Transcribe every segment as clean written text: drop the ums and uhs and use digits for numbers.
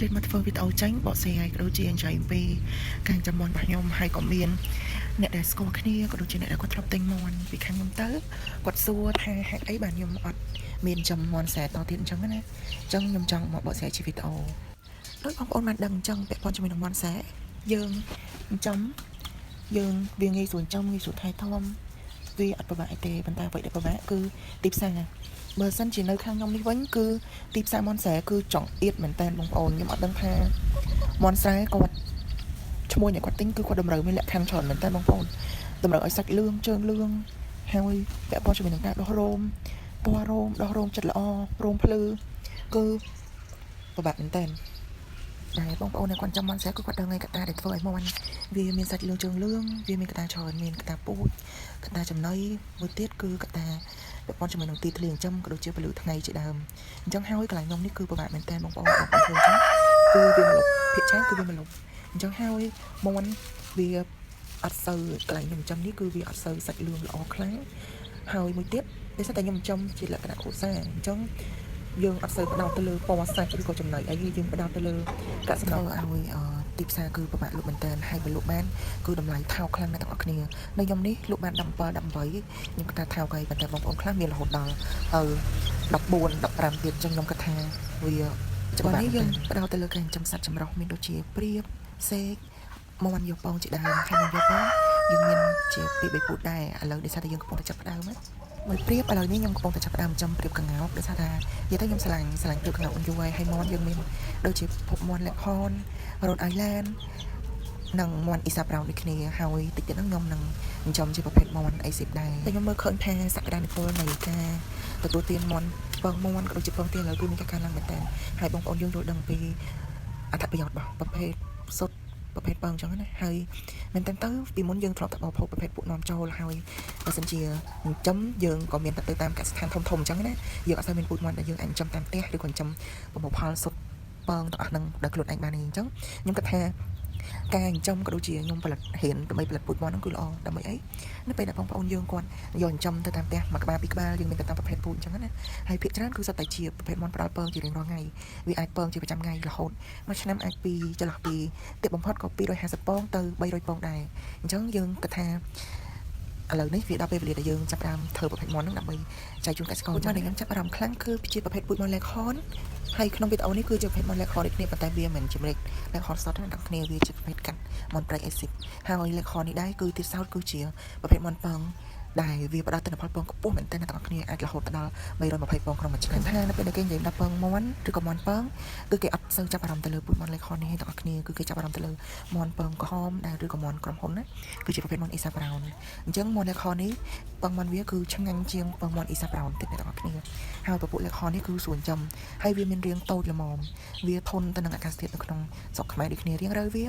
ឆ្លៀតមកធ្វើវីដេអូចាញ់បកស្រាយក៏ដូចជាចែកពីការចាំមន់របស់ខ្ញុំហើយក៏មានអ្នកដែលស្គាល់គ្នាក៏ដូចជាអ្នកដែលគាត់ធ្លាប់ទិញមន់ពីខាងខ្ញុំទៅគាត់សួរថាហេតុអីបានខ្ញុំអត់មានចាំមន់ខ្សែតទៀតអញ្ចឹងណាអញ្ចឹងខ្ញុំចង់មកបកស្រាយជាវីដេអូដោយបងប្អូនបានដឹងអញ្ចឹងពាក់ព័ន្ធជាមួយនឹងមន់ខ្សែយើងចាំយើងវាងាយស្រួលចាំងាយស្រួលថែទាំវាអត់ពិបាកអីទេប៉ុន្តែអ្វីដែលពិបាកគឺទីផ្សារបើសិនជានៅខាងខ្ញុំនេះវិញគឺទីផ្សារមន់ស្រែគឺចង្អៀតមែនតើបងប្អូនខ្ញុំអត់ដឹងថាមន់ស្រែគាត់ឈ្មោះអ្នកគាត់ទិញគឺគាត់តម្រូវមានលក្ខខណ្ឌច្រើនមែនតើបងប្អូនតម្រូវឲ្យសាច់លឿងជើងលឿងហើយពាក់ព័ន្ធជាមួយនឹងការដោះរោមពណ៌រោមដោះរោមចិត្តល្អរោមភ្លឺគឺពិបាកមែនតើតែបងប្អូនអ្នកគាត់ចាំមន់ស្រែគឺគាត់ដឹងហើយកត្តាដែលធ្វើឲ្យមន់វាមានសាច់លឿងជើងលឿងវាមានកត្តាច្រើនមានកត្តាពូជកត្តាចំណីមួយទៀតគឺកត្តាពាក់ព័ន្ធជាមួយនឹងទីធ្លាចិញ្ចឹមក៏ដូចជាពលឺថ្ងៃជាដើមអញ្ចឹងហើយកន្លែងខ្ញុំនេះគឺពិបាកមែនតើបងប្អូនឃើញអញ្ចឹងគឺវាមកលុបភាគច្រើនគឺវាមកលុបអញ្ចឹងហើយមន់វាអត់សូវកន្លែងខ្ញុំចិញ្ចឹមនេះគឺវាអត់សូវសាច់លឿងល្អខ្លាំងហើយមួយទៀតដោយសារតែខ្ញុំចិញ្ចឹមជាលក្ខណៈគ្រួសារអញ្ចឹងយើងអត់សូវផ្ដោតទៅលើពណ៌សាច់ឬក៏ចំណីអីយើងផ្ដោតទៅលើកសិកម្មឲ្យទីផ្សារគឺពិបាកលក់មែនតើហើយបើលក់បានគឺតម្លៃថោកខ្លាំងណាស់ទាំងអស់គ្នានៅខ្ញុំនេះលក់បាន17 18ខ្ញុំគិតថាថោកហើយប៉ុន្តែបងប្អូនខ្លះមានរហូតដល់14 15ទៀតអញ្ចឹងខ្ញុំគិតថាវាច្បាស់នេះយើងផ្ដោតទៅលើការចិញ្ចឹមសត្វចម្រុះមានដូចជាព្រាបសេកមន់យកពងជាដើមហើយមន់យកពងយើងមានជាពី3ពូជដែរឥឡូវដោយសារតែយើងកំពុងតែចាប់ផ្ដើមណាមួយព្រាបឥឡូវនេះខ្ញុំកំពុងតែចាប់ផ្ដើមចិញ្ចឹមព្រាបកង្កោបដោយសារថានិយាយទៅខ្ញុំឆ្លាញ់ព្រាបកង្កោបយូរហើយមន់យើងមានដូចជាភពមន់លក្ខនរ៉ូតអៃឡែននិងមន់អ៊ីសាប្រោនដូចគ្នាហើយតិចទៀតហ្នឹងខ្ញុំនឹងចិញ្ចឹមជាប្រភេទមន់អីស៊ីបដែរតែខ្ញុំមើលឃើញថាសក្តានុពលនៃការទទួលទានមន់ពងមន់ក៏ដូចជាពងទាឥឡូវគឺមានការកើនឡើងមែនតើហើយបងប្អូនយើងយល់ដឹងពីអត្ថប្រយោជន៍របស់ប្រភេទសុទ្ធប្រភេទពងអញ្ចឹងណាហើយមែនតើទៅពីមុនយើងធ្លាប់តែបរិភោគប្រភេទពួកនាំចូលហើយបើសិនជាចិញ្ចឹមយើងក៏មានតែទៅតាមកសិដ្ឋានធំអញ្ចឹងណាយើងអត់សូវមានពូជមន់ដែលយើងអាចចិញ្ចឹមតាមផ្ទះឬក៏ចិញ្ចឹមប្រមូលផលសុទ្ធពងទាំងអស់ហ្នឹងដោយខ្លួនឯងបានអញ្ចឹងខ្ញុំគិតថាការចិញ្ចឹមក៏ដូចជាខ្ញុំផលិតហ៊ានដើម្បីផលិតពូជមន់ហ្នឹងគឺល្អដើម្បីអីនៅពេលដែលបងប្អូនយើងគាត់យកចិញ្ចឹមទៅតាមផ្ទះមួយក្បាលពីរក្បាលយើងមានតែតាមប្រភេទពូជអញ្ចឹងណាហើយភាគច្រើនគឺសុទ្ធតែជាប្រភេទមន់ផ្ដល់ពងជារៀងរាល់ថ្ងៃវាអាចពងជាប្រចាំថ្ងៃរហូតមួយឆ្នាំអាចពីចន្លោះពីទាបបំផុតក៏250ពងទៅ300ពងដែរអញ្ចឹងយើងគិតថាឥឡូវនេះវាដល់ពេលវេលាដែលយើងចាប់ផ្ដើមធ្វើប្រភេទមន់ហ្នឹងដើម្បីចែកជូនកសិករចា៎ដែលខ្ញុំចាប់អារម្មណ៍ខ្លាំងគឺជាប្រភេទពូជមន់លេខនហើយក្នុងវីដេអូនេះគឺជាប្រភេទមន់លេខនដូចគ្នាប៉ុន្តែវាមិនជាលេខនសតទេអ្នកគ្នាវាជាប្រភេទកាត់មន់ប្រៃអេស៊ីបហើយលេខននេះដែរគឺទីសោតគឺជាប្រភេទមន់ពងដែលវាផ្ដល់ទិន្នផលពងខ្ពស់មែនទែនអ្នកទាំងអស់គ្នាអាចរហូតដល់320ពងក្នុងមួយឆ្នាំថានៅពេលដែលគេនិយាយដល់ពងមន់ឬក៏មន់ពងគឺគេអត់សូវចាប់អារម្មណ៍ទៅលើពូជមន់លេខននេះទាំងអស់គ្នាគឺគេចាប់អារម្មណ៍ទៅលើមន់ពងក្រហមដែលឬក៏មន់ក្រុមហ៊ុនណាគឺជាប្រភេទមន់អ៊ីសាប្រោនអញ្ចឹងមន់លេខននេះពងមន់វាគឺឆ្ងាញ់ជាងពងមន់អ៊ីសាប្រោនទៀតអ្នកទាំងអស់គ្នាហើយពពួកលេខននេះគឺស្រួលចំហើយវាមានរាងតូចល្មមវាធន់ទៅនឹងអាកាសធាតុនៅក្នុងស្រុកខ្មែរដូចគ្នារាងរើវា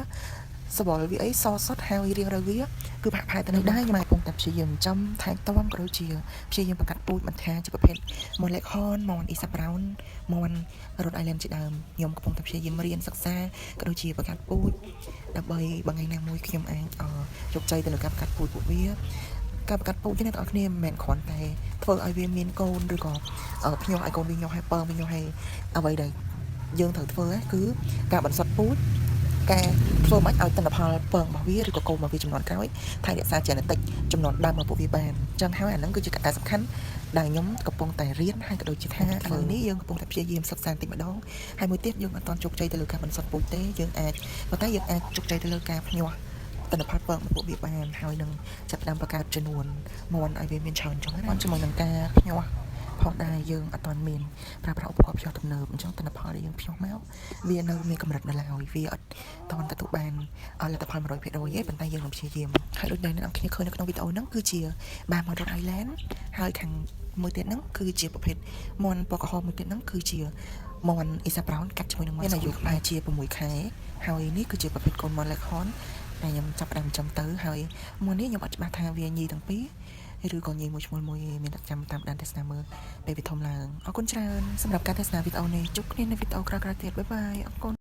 សបល់វាអីសសុតហើយរៀងរើវាគឺប្រហែលទៅនឹងដែរខ្ញុំកំពុងតែព្យាយាមចំថែទាំក៏ដូចជាព្យាយាមបង្កាត់ពូជបន្ថែមជាប្រភេទមន់លេខនមន់អ៊ីសាប្រោនមន់រ៉ូតអៃឡែនជាដើមខ្ញុំកំពុងតែព្យាយាមរៀនសិក្សាក៏ដូចជាបង្កាត់ពូជដើម្បីបើថ្ងៃណាមួយខ្ញុំអាចជោគជ័យទៅលើការបង្កាត់ពូជពួកវាការបង្កាត់ពូជនេះអ្នកទាំងអស់គ្នាមិនមែនគ្រាន់តែធ្វើឲ្យវាមានកូនឬក៏ភ្ញាស់ឲ្យកូនវាញាស់ឲ្យពងវាញាស់ឲ្យអ្វីដែលយើងត្រូវធ្វើគឺការបន្សុទ្ធពូជការធ្វើមិនឲ្យទិន្នផលពងរបស់វាឬក៏កូនរបស់វាចំនួនក្រោយថែរក្សា genetic ចំនួនដើមរបស់ពួកវាបានអញ្ចឹងហើយអាហ្នឹងគឺជាកត្តាសំខាន់ដែលខ្ញុំកំពុងតែរៀនហើយក៏ដូចជាថាឥឡូវនេះយើងកំពុងតែព្យាយាមសិក្សាតិចម្ដងហើយមួយទៀតយើងអត់ទាន់ជោគជ័យទៅលើការបន្សុទ្ធពូជទេយើងអាចប៉ុន្តែយើងអាចជោគជ័យទៅលើការភ្ញាស់ទិន្នផលពងរបស់ពួកវាបានហើយនឹងចាប់ផ្ដើមបង្កើតចំនួនមន់ឲ្យវាមានច្រើនចុងណាជាមួយនឹងការភ្ញាស់ផងដែរយើងអត់ទាន់មានប្រើប្រាស់ឧបករណ៍ភ្ញាស់ទំនើបអញ្ចឹងទិន្នផលដែលយើងភ្ញាស់មកវានៅមានកម្រិតនៅឡើយវាអត់ទាន់ទទួលបានលទ្ធផល 100% ទេប៉ុន្តែយើងនឹងព្យាយាមហើយដូចដែលអ្នកនរគ្នាឃើញនៅក្នុងវីដេអូហ្នឹងគឺជាបានមន់រ៉ូតអៃឡែនហើយខាងមួយទៀតហ្នឹងគឺជាប្រភេទមន់ពណ៌ក្រហមមួយទៀតហ្នឹងគឺជាមន់អ៊ីសាប្រោនកាត់ជាមួយនឹងមន់អាយុប្រហែលជា6ខែហើយនេះគឺជាប្រភេទកូនមន់លេខនដែលខ្ញុំចាប់ផ្ដើមចំទៅហើយមន់នេះខ្ញុំអត់ច្បាស់ថាវាញីទាំងពីរឬក៏ញីមួយឈ្មោះមួយមានតែចាំតាមដានទស្សនាមើលពេលវាធំឡើងអរគុណច្រើនសម្រាប់ការទស្សនាវីដេអូនេះជួបគ្នានៅវីដេអូក្រោយៗទៀតបាយបាយអរគុណ